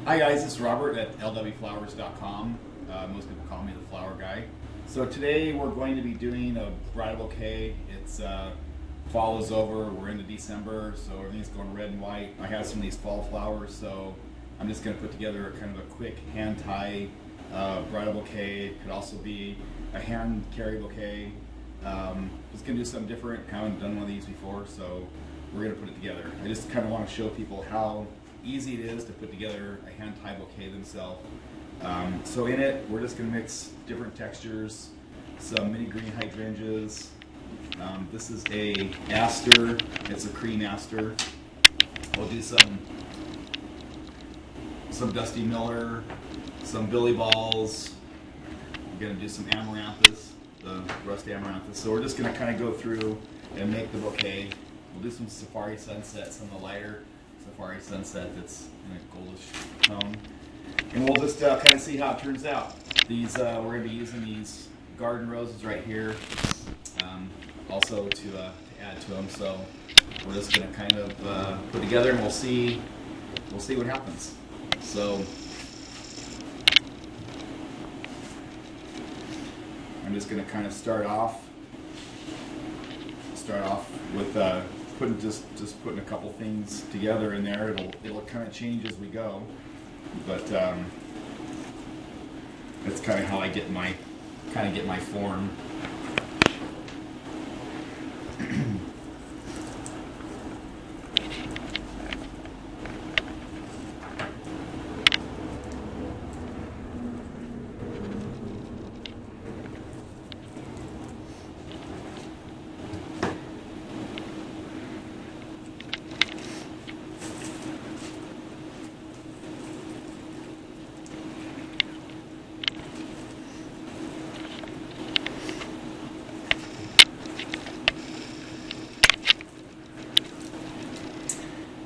Hi guys, it's Robert at lwflowers.com. Most people call me the flower guy. So today we're going to be doing a bridal bouquet. It's fall is over, we're into December, so everything's going red and white. I have some of these fall flowers, so I'm just going to put together kind of a quick hand tie bridal bouquet. It could also be a hand carry bouquet. Just going to do something different. Haven't done one of these before, so we're going to put it together. I just kind of want to show people how easy it is to put together a hand tie bouquet themselves. So in it, we're just going to mix different textures, some mini green hydrangeas. This is a aster. It's a cream aster. We'll do some Dusty Miller, some Billy Balls. We're going to do some amaranthus, the rust amaranthus. So we're just going to kind of go through and make the bouquet. We'll do some Safari Sunset, some of the lighter Safari Sunset that's in a goldish tone. And we'll just kind of see how it turns out. These we're going to be using these garden roses right here, also to add to them. So we're just going to kind of put together, and we'll see what happens. So I'm just going to kind of start off with putting just putting a couple things together in there. It'll kind of change as we go, but that's kind of how I get my form.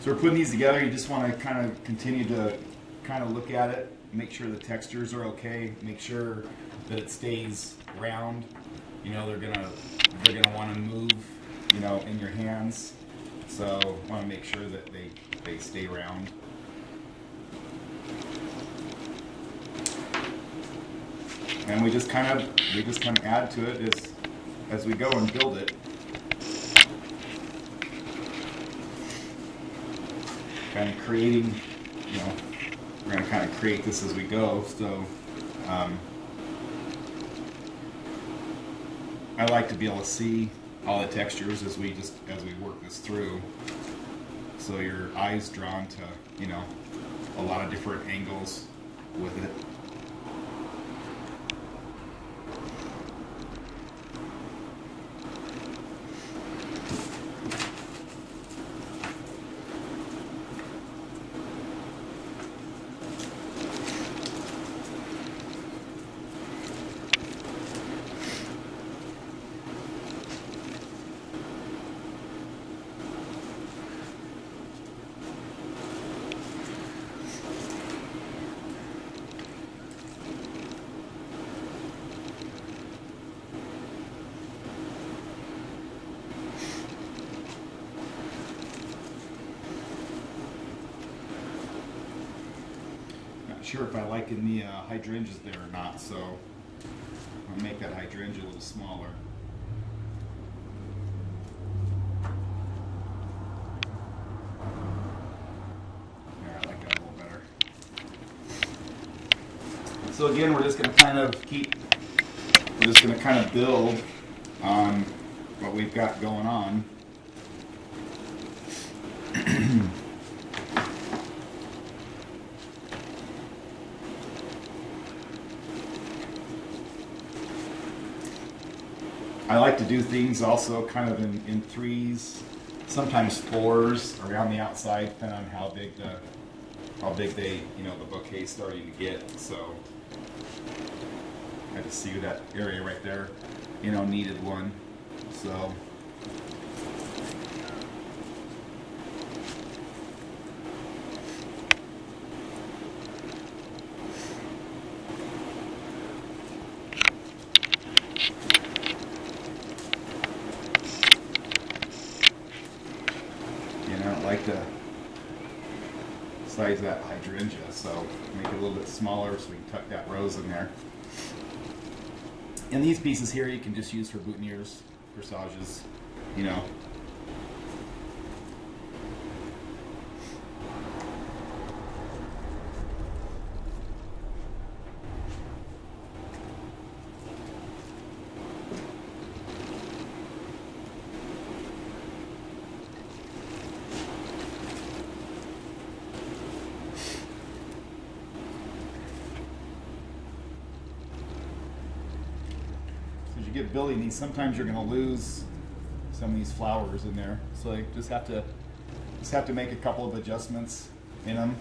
So we're putting these together. You just want to kind of continue to kind of look at it, make sure the textures are okay, make sure that it stays round. You know, they're gonna want to move, you know, in your hands. So want to make sure that they stay round. And we just kind of add to it as we go and build it. Kind of creating, you know, we're going to kind of create this as we go. So I like to be able to see all the textures as we work this through. So your eye's drawn to, you know, a lot of different angles with it. Sure if I like in the hydrangeas there or not, so I'll make that hydrangea a little smaller. Yeah, I like that a little better. So again, we're just going to kind of build on what we've got going on. I like to do things also kind of in threes, sometimes fours around the outside, depending on how big they, you know, the bouquet's starting to get. So I just see that area right there, you know, needed one. So like to size of that hydrangea, so make it a little bit smaller so we can tuck that rose in there. And these pieces here you can just use for boutonnieres, corsages, you know. As you get building these, sometimes you're going to lose some of these flowers in there, so you just have to make a couple of adjustments in them.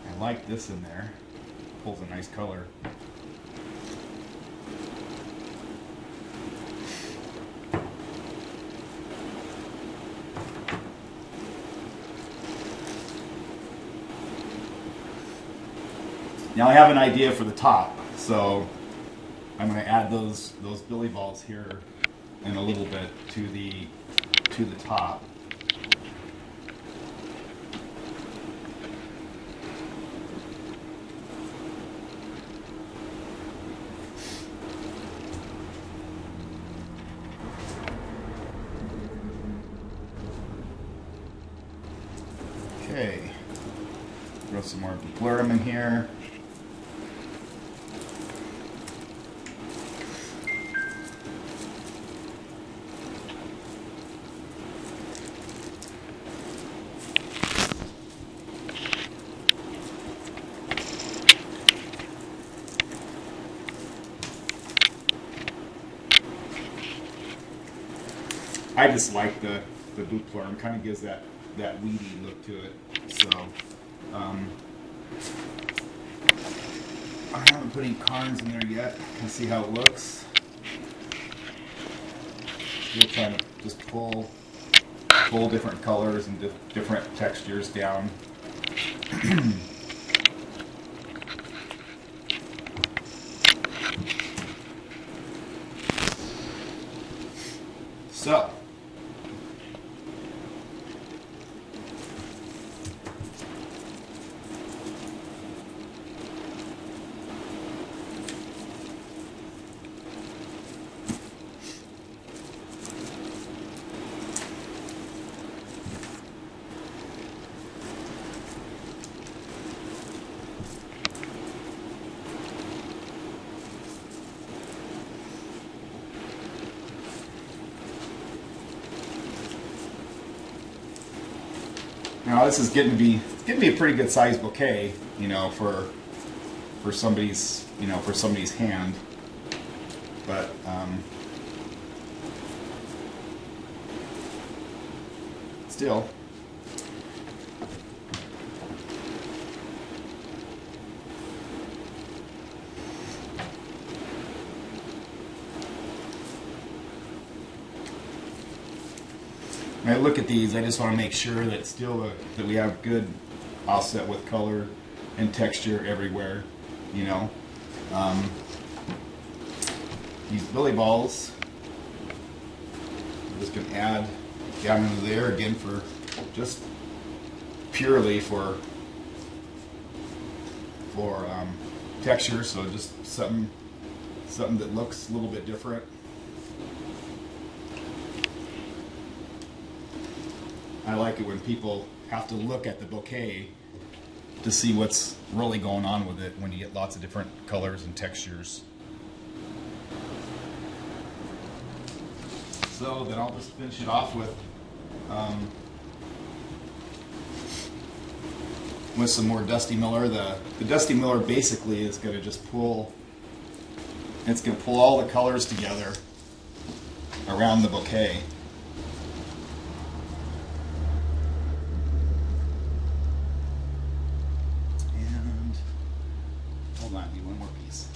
I like this in there. Pulls a nice color. Now I have an idea for the top, so I'm going to add those billy balls here in a little bit to the top. Okay, throw some more bupleurum in here. I just like the bupleurum, kind of gives that weedy look to it. So I haven't put any carns in there yet. Let's see how it looks. Still trying to just pull different colors and different textures down. So now this is getting to be a pretty good sized bouquet, you know, for somebody's hand. But still. When I look at these, I just want to make sure that that we have good offset with color and texture everywhere, you know. These billy balls, I'm just going to add down into there again for just purely for texture, so just something that looks a little bit different. I like it when people have to look at the bouquet to see what's really going on with it when you get lots of different colors and textures. So then I'll just finish it off with some more Dusty Miller. The Dusty Miller basically is going to just pull all the colors together around the bouquet. Hold on, I need one more piece.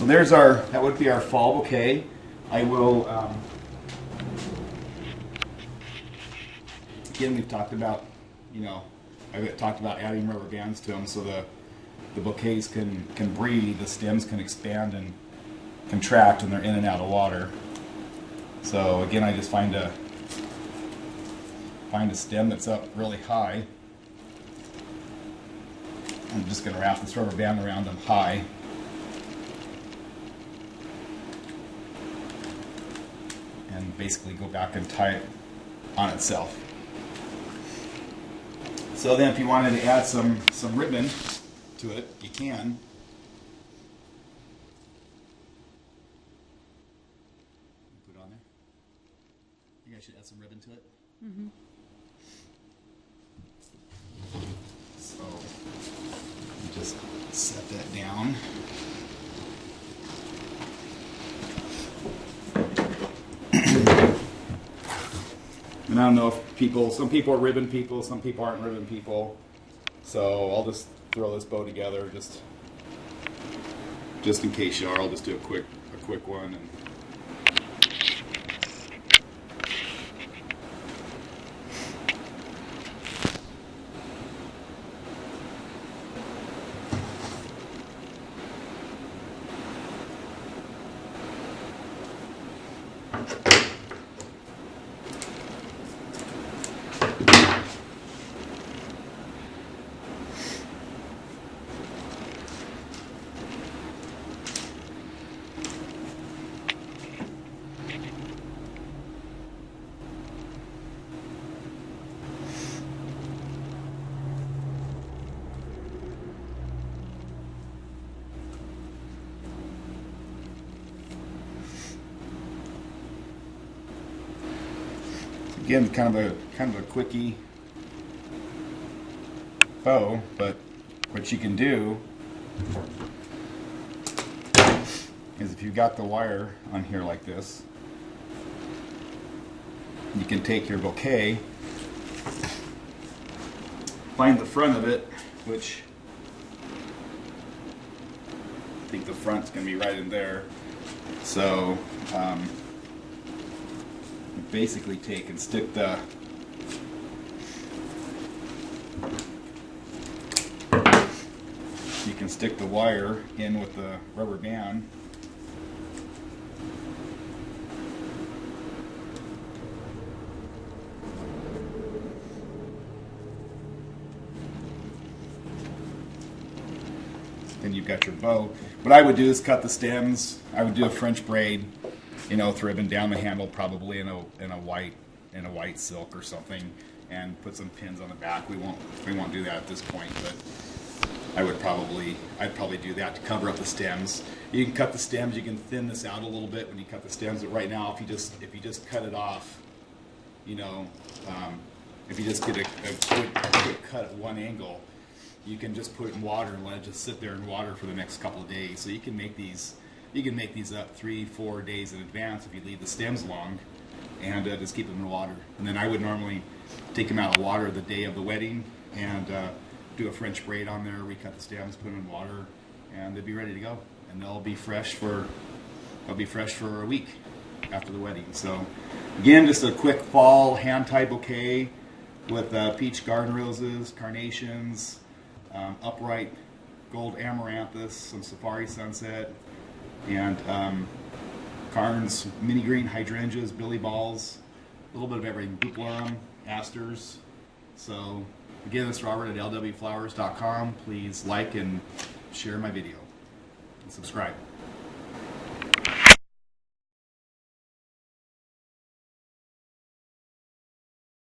So there's that would be our fall bouquet. I will, again, we've talked about, I've talked about adding rubber bands to them so the bouquets can breathe, the stems can expand and contract when they're in and out of water. So again, I just find a stem that's up really high. I'm just going to wrap this rubber band around them high. And basically go back and tie it on itself. So then if you wanted to add some ribbon to it, you can. Put it on there. You guys should add some ribbon to it. Mm-hmm. So just set that down. And I don't know if some people are ribbon people, some people aren't ribbon people. So I'll just throw this bow together just in case you are. I'll just do a quick one. And again, kind of a quickie bow, but what you can do is if you've got the wire on here like this, you can take your bouquet, find the front of it, which I think the front's going to be right in there. So basically take and stick you can stick the wire in with the rubber band. Then you've got your bow. What I would do is cut the stems. I would do a French braid, with ribbon down the handle, probably in a white silk or something, and put some pins on the back. We won't do that at this point, but I'd probably do that to cover up the stems. You can cut the stems. You can thin this out a little bit when you cut the stems. But right now, if you just cut it off, if you just get a quick cut at one angle, you can just put it in water and let it just sit there in water for the next couple of days. So you can make these. You can make these up 3-4 days in advance if you leave the stems long, and just keep them in water. And then I would normally take them out of water the day of the wedding and do a French braid on there, recut the stems, put them in water, and they'd be ready to go. And they'll be fresh for a week after the wedding. So again, just a quick fall hand-tied bouquet with peach garden roses, carnations, upright gold amaranthus, some safari sunset, and Carnes mini green hydrangeas, billy balls, a little bit of everything, bupleurum, asters. So again, this is Robert at lwflowers.com. Please like and share my video and subscribe.